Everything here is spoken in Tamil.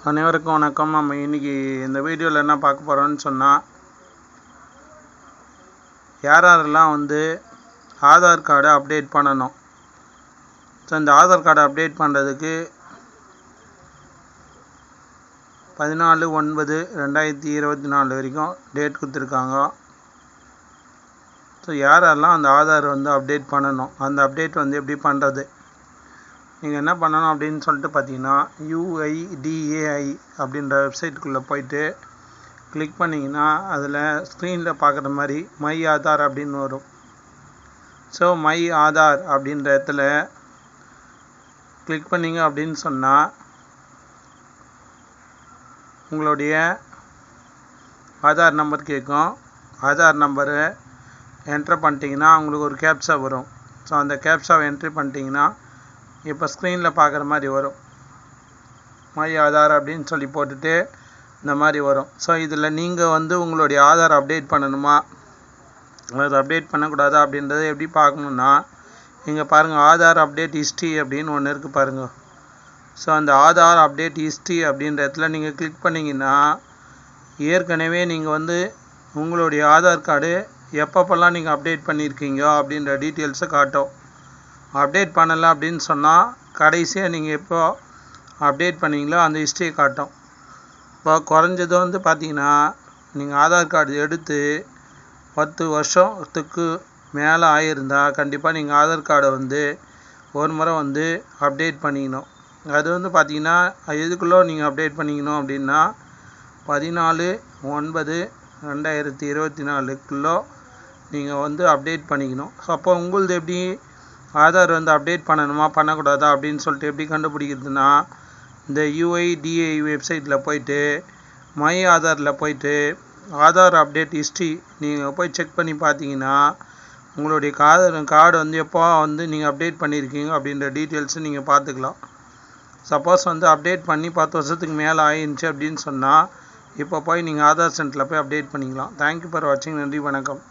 அனைவருக்கும் வணக்கம். நம்ம இன்றைக்கி இந்த வீடியோவில் என்ன பார்க்க போகிறோம்னு சொன்னால், யாரெல்லாம் ஆதார் கார்டை அப்டேட் பண்ணணும். ஸோ இந்த ஆதார் கார்டை அப்டேட் பண்ணுறதுக்கு 14/9/2024 வரைக்கும் டேட் கொடுத்துருக்காங்க. ஸோ யாரெல்லாம் அந்த ஆதார் அப்டேட் பண்ணணும், அந்த அப்டேட் எப்படி பண்ணுறது, நீங்கள் என்ன பண்ணணும் அப்படின்னு சொல்லிட்டு பார்த்தீங்கன்னா, UIDAI அப்படின்ற வெப்சைட்டுக்குள்ளே போயிட்டு கிளிக் பண்ணிங்கன்னா அதில் ஸ்க்ரீனில் பார்க்குற மாதிரி மை ஆதார் அப்படின்னு வரும். ஸோ மை ஆதார் அப்படின்ற இடத்துல கிளிக் பண்ணிங்க அப்படின்னு சொன்னால் உங்களுடைய ஆதார் நம்பர் கேட்கும். ஆதார் நம்பரை என்ட்ரு பண்ணிட்டீங்கன்னா உங்களுக்கு ஒரு கேப்சா வரும். ஸோ அந்த கேப்சாவை என்ட்ரி பண்ணிட்டீங்கன்னா இப்போ ஸ்க்ரீனில் பார்க்குற மாதிரி வரும். மை ஆதார் அப்படின்னு சொல்லி போட்டுட்டு இந்த மாதிரி வரும். ஸோ இதில் நீங்கள் உங்களுடைய ஆதார் அப்டேட் பண்ணணுமா, அது அப்டேட் பண்ணக்கூடாதா அப்படின்றத எப்படி பார்க்கணுன்னா, இங்கே பாருங்கள், ஆதார் அப்டேட் ஹிஸ்ட்ரி அப்படின்னு ஒன்று இருக்குது பாருங்கள். ஸோ அந்த ஆதார் அப்டேட் ஹிஸ்ட்ரி அப்படின்ற இடத்துல நீங்கள் கிளிக் பண்ணிங்கன்னா ஏற்கனவே நீங்கள் உங்களுடைய ஆதார் கார்டு எப்பப்பெல்லாம் நீங்கள் அப்டேட் பண்ணியிருக்கீங்க அப்படின்ற டீட்டெயில்ஸை காட்டும். அப்டேட் பண்ணலை அப்படின்னு சொன்னால் கடைசியாக நீங்கள் எப்போ அப்டேட் பண்ணீங்களோ அந்த ஹிஸ்ட்ரியை காட்டும். இப்போ குறைஞ்சது பார்த்தீங்கன்னா, நீங்கள் ஆதார் கார்டு எடுத்து 10 வருஷத்துக்கு மேலே ஆகியிருந்தால் கண்டிப்பாக நீங்கள் ஆதார் கார்டை ஒரு முறை அப்டேட் பண்ணிக்கணும். அது பார்த்தீங்கன்னா எதுக்குள்ளே நீங்கள் அப்டேட் பண்ணிக்கணும் அப்படின்னா 14/9/2024 நீங்கள் அப்டேட் பண்ணிக்கணும். ஸோ அப்போ உங்களது எப்படி ஆதார் அப்டேட் பண்ணணுமா பண்ணக்கூடாதா அப்படின்னு சொல்லிட்டு எப்படி கண்டுபிடிக்கிறதுனா, இந்த UIDAI வெப்சைட்டில் போயிட்டு மை ஆதாரில் போயிட்டு ஆதார் அப்டேட் ஹிஸ்ட்ரி நீங்கள் போய் செக் பண்ணி பார்த்தீங்கன்னா உங்களுடைய கார்டு எப்போ நீங்கள் அப்டேட் பண்ணியிருக்கீங்க அப்படின்ற டீட்டெயில்ஸு நீங்கள் பார்த்துக்கலாம். சப்போஸ் அப்டேட் பண்ணி 10 வருஷத்துக்கு மேலே ஆயிடுச்சு அப்படின்னு சொன்னால் இப்போ போய் நீங்கள் ஆதார் சென்டரில் போய் அப்டேட் பண்ணிக்கலாம். தேங்க்யூ ஃபார் வாட்சிங். நன்றி, வணக்கம்.